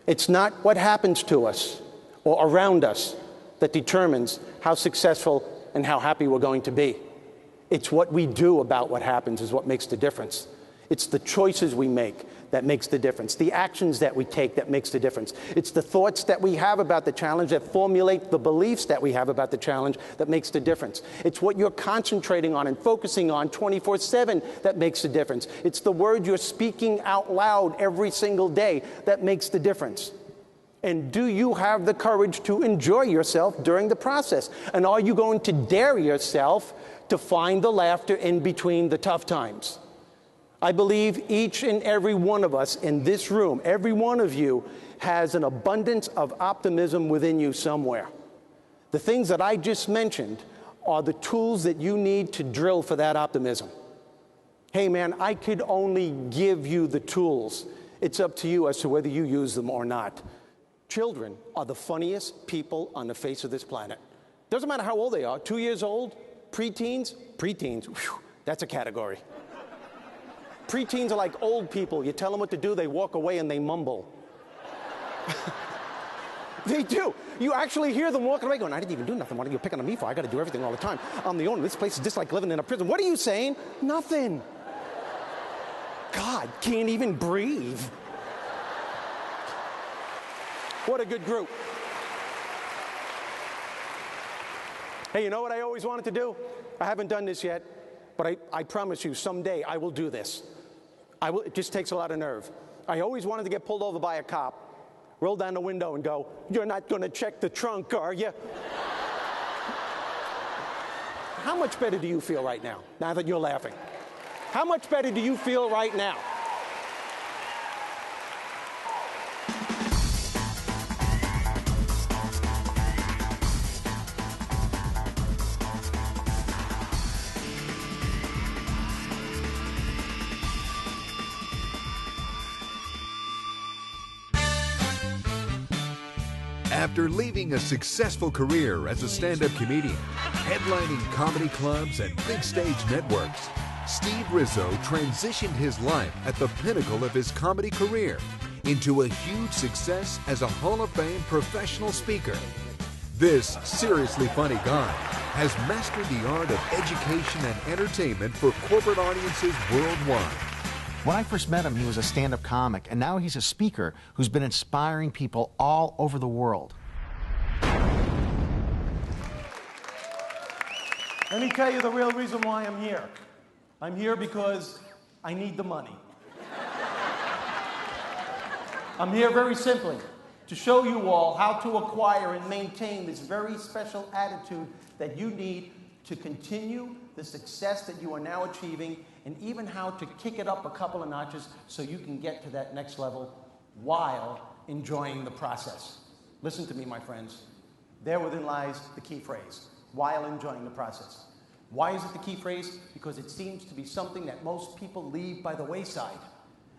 It's not what happens to us or around us that determines how successful and how happy we're going to be. It's what we do about what happens is what makes the difference. It's the choices we make that makes the difference. The actions that we take that makes the difference. It's the thoughts that we have about the challenge that formulate the beliefs that we have about the challenge that makes the difference. It's what you're concentrating on and focusing on 24/7 that makes the difference. It's the word you're speaking out loud every single day that makes the difference. And do you have the courage to enjoy yourself during the process? And are you going to dare yourself to find the laughter in between the tough times? I believe each and every one of us in this room, every one of you, has an abundance of optimism within you somewhere. The things that I just mentioned are the tools that you need to drill for that optimism. Hey man, I could only give you the tools. It's up to you as to whether you use them or not. Children are the funniest people on the face of this planet. Doesn't matter how old they are, 2 years old, preteens, whew, that's a category. Preteens are like old people. You tell them what to do, they walk away and they mumble. They do. You actually hear them walking away going, I didn't even do nothing. What are you picking on me for? I got to do everything all the time. I'm the owner. This place is just like living in a prison. What are you saying? Nothing. God, can't even breathe. What a good group. Hey, you know what I always wanted to do? I haven't done this yet, but I promise you someday I will do this. It just takes a lot of nerve. I always wanted to get pulled over by a cop, roll down the window and go, you're not going to check the trunk, are you? How much better do you feel right now that you're laughing? How much better do you feel right now? After leaving a successful career as a stand-up comedian, headlining comedy clubs and big stage networks, Steve Rizzo transitioned his life at the pinnacle of his comedy career into a huge success as a Hall of Fame professional speaker. This seriously funny guy has mastered the art of education and entertainment for corporate audiences worldwide. When I first met him, he was a stand-up comic, and now he's a speaker who's been inspiring people all over the world. Let me tell you the real reason why I'm here. I'm here because I need the money. I'm here very simply to show you all how to acquire and maintain this very special attitude that you need to continue the success that you are now achieving, and even how to kick it up a couple of notches so you can get to that next level while enjoying the process. Listen to me, my friends. Therein lies the key phrase, while enjoying the process. Why is it the key phrase? Because it seems to be something that most people leave by the wayside,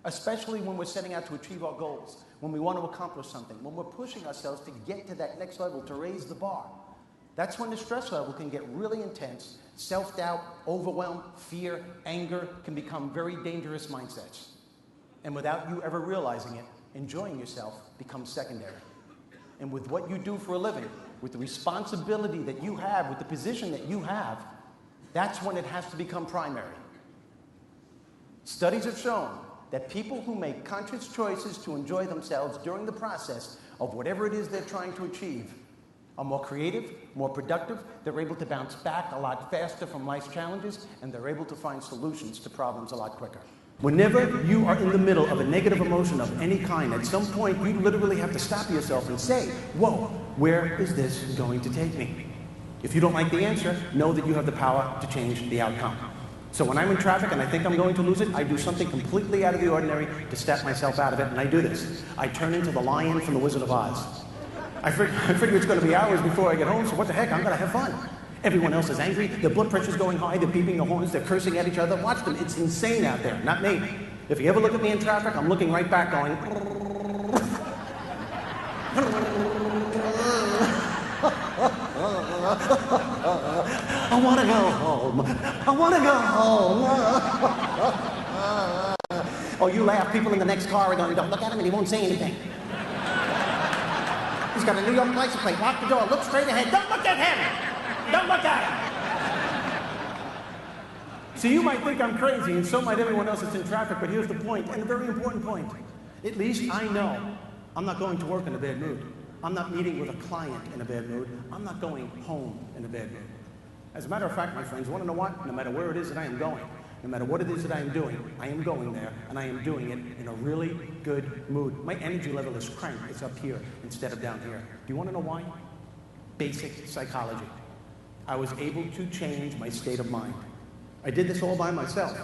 especially when we're setting out to achieve our goals, when we want to accomplish something, when we're pushing ourselves to get to that next level, to raise the bar. That's when the stress level can get really intense. Self-doubt, overwhelm, fear, anger can become very dangerous mindsets. And without you ever realizing it, enjoying yourself becomes secondary. And with what you do for a living, with the responsibility that you have, with the position that you have, that's when it has to become primary. Studies have shown that people who make conscious choices to enjoy themselves during the process of whatever it is they're trying to achieve are more creative, more productive, they're able to bounce back a lot faster from life's challenges, and they're able to find solutions to problems a lot quicker. Whenever you are in the middle of a negative emotion of any kind, at some point you literally have to stop yourself and say, whoa, where is this going to take me? If you don't like the answer, know that you have the power to change the outcome. So when I'm in traffic and I think I'm going to lose it, I do something completely out of the ordinary to step myself out of it, and I do this. I turn into the lion from The Wizard of Oz. I figure it's going to be hours before I get home, so what the heck, I'm going to have fun. Everyone else is angry, their blood pressure's going high, they're beeping the horns, they're cursing at eeach other. Watch them, it's insane out there, not me. If you ever look at me in traffic, I'm looking right back going, I want to go home, I want to go home. Oh, you laugh, people in the next car are going, don't look at him and he won't say anything. He's got a New York license plate. Lock the door. Look straight ahead. Don't look at him. Don't look at him. See, you might think I'm crazy, and so might everyone else that's in traffic, but here's the point, and a very important point. At least I know I'm not going to work in a bad mood. I'm not meeting with a client in a bad mood. I'm not going home in a bad mood. As a matter of fact, my friends, want to know what? No matter where it is that I am going, no matter what it is that I am doing, I am going there, and I am doing it in a really good mood. My energy level is cranked. It's up here instead of down here. Do you want to know why? Basic psychology. I was able to change my state of mind. I did this all by myself.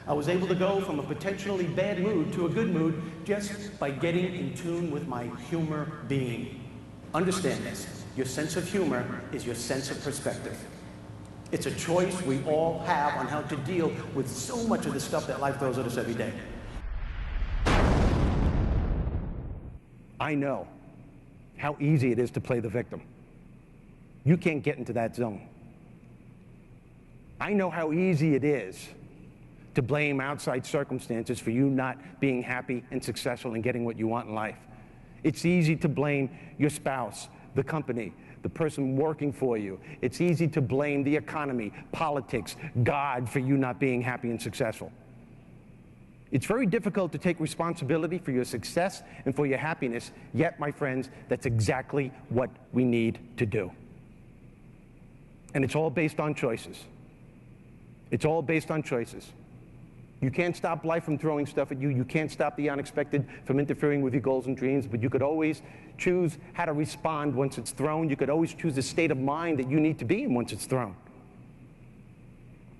I was able to go from a potentially bad mood to a good mood just by getting in tune with my humor being. Understand this. Your sense of humor is your sense of perspective. It's a choice we all have on how to deal with so much of the stuff that life throws at us every day. I know how easy it is to play the victim. You can't get into that zone. I know how easy it is to blame outside circumstances for you not being happy and successful and getting what you want in life. It's easy to blame your spouse, the company, the person working for you. It's easy to blame the economy, politics, God for you not being happy and successful. It's very difficult to take responsibility for your success and for your happiness, yet, my friends, that's exactly what we need to do. And it's all based on choices. It's all based on choices. You can't stop life from throwing stuff at you. You can't stop the unexpected from interfering with your goals and dreams, but you could always choose how to respond once it's thrown. You could always choose the state of mind that you need to be in once it's thrown.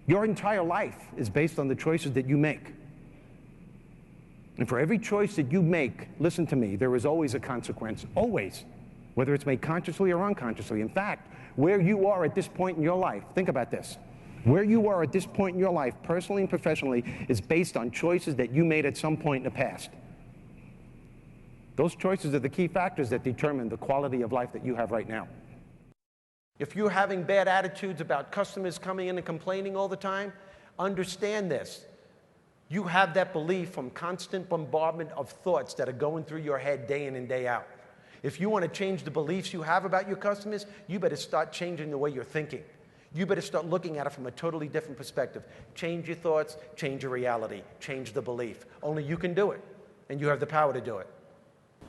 Your entire life is based on the choices that you make. And for every choice that you make, listen to me, there is always a consequence, always, whether it's made consciously or unconsciously. In fact, where you are at this point in your life, think about this. Where you are at this point in your life, personally and professionally, is based on choices that you made at some point in the past. Those choices are the key factors that determine the quality of life that you have right now. If you're having bad attitudes about customers coming in and complaining all the time, understand this. You have that belief from constant bombardment of thoughts that are going through your head day in and day out. If you want to change the beliefs you have about your customers, you better start changing the way you're thinking. You better start looking at it from a totally different perspective. Change your thoughts, change your reality, change the belief. Only you can do it, and you have the power to do it.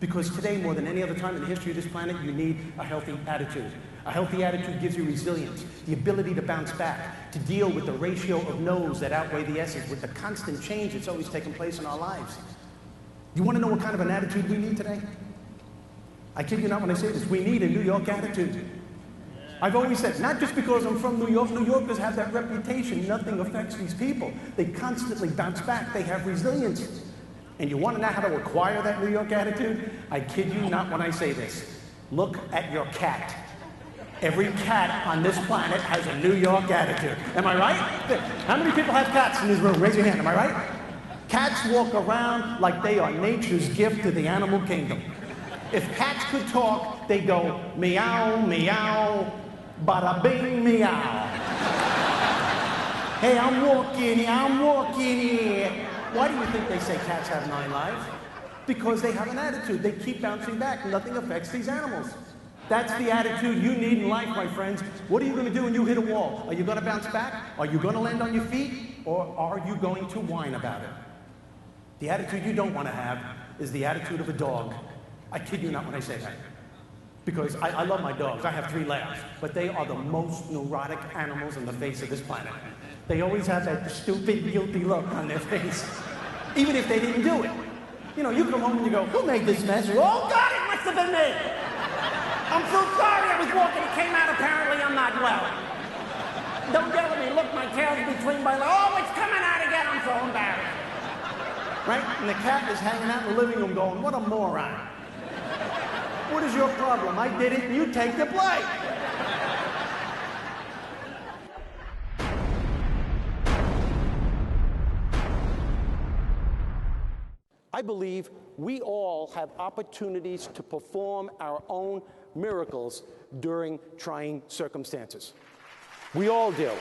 Because today, more than any other time in the history of this planet, you need a healthy attitude. A healthy attitude gives you resilience, the ability to bounce back, to deal with the ratio of no's that outweigh the yeses, with the constant change that's always taking place in our lives. You want to know what kind of an attitude we need today? I kid you not when I say this. We need a New York attitude. I've always said, not just because I'm from New York, New Yorkers have that reputation. Nothing affects these people. They constantly bounce back. They have resilience. And you want to know how to acquire that New York attitude? I kid you not when I say this. Look at your cat. Every cat on this planet has a New York attitude. Am I right? How many people have cats in this room? Raise your hand. Am I right? Cats walk around like they are nature's gift to the animal kingdom. If cats could talk, they go meow, meow, bada bing, meow. Hey, I'm walking here. Why do you think they say cats have 9 lives? Because they have an attitude. They keep bouncing back. Nothing affects these animals. That's the attitude you need in life, my friends. What are you going to do when you hit a wall? Are you going to bounce back? Are you going to land on your feet? Or are you going to whine about it? The attitude you don't want to have is the attitude of a dog. I kid you not when I say that. Because I love my dogs. I have 3 labs. But they are the most neurotic animals on the face of this planet. They always have that stupid, guilty look on their face. Even if they didn't do it. You know, you come home and you go, who made this mess? Oh, God, it must have been me. I'm so sorry. I was walking. It came out. Apparently, I'm not well. Don't yell at me. Look, my tail's between my legs. Oh, it's coming out again. I'm so embarrassed. Right? And the cat is hanging out in the living room going, what a moron. What is your problem? I did it and you take the blame. I believe we all have opportunities to perform our own miracles during trying circumstances. We all do.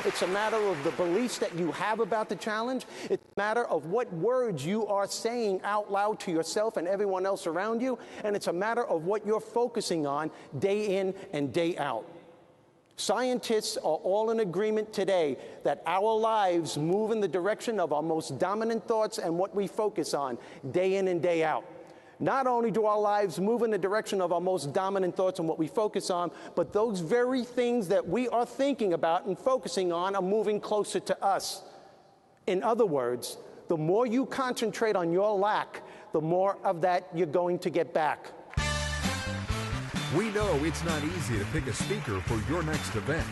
It's a matter of the beliefs that you have about the challenge. It's a matter of what words you are saying out loud to yourself and everyone else around you. And it's a matter of what you're focusing on day in and day out. Scientists are all in agreement today that our lives move in the direction of our most dominant thoughts and what we focus on day in and day out. Not only do our lives move in the direction of our most dominant thoughts and what we focus on, but those very things that we are thinking about and focusing on are moving closer to us. In other words, the more you concentrate on your lack, the more of that you're going to get back. We know it's not easy to pick a speaker for your next event.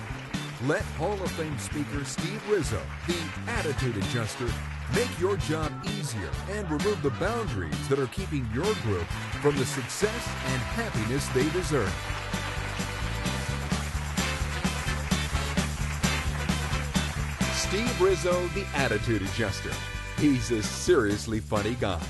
Let Hall of Fame speaker Steve Rizzo, the attitude adjuster, make your job easier and remove the boundaries that are keeping your group from the success and happiness they deserve. Steve Rizzo, the attitude adjuster. He's a seriously funny guy.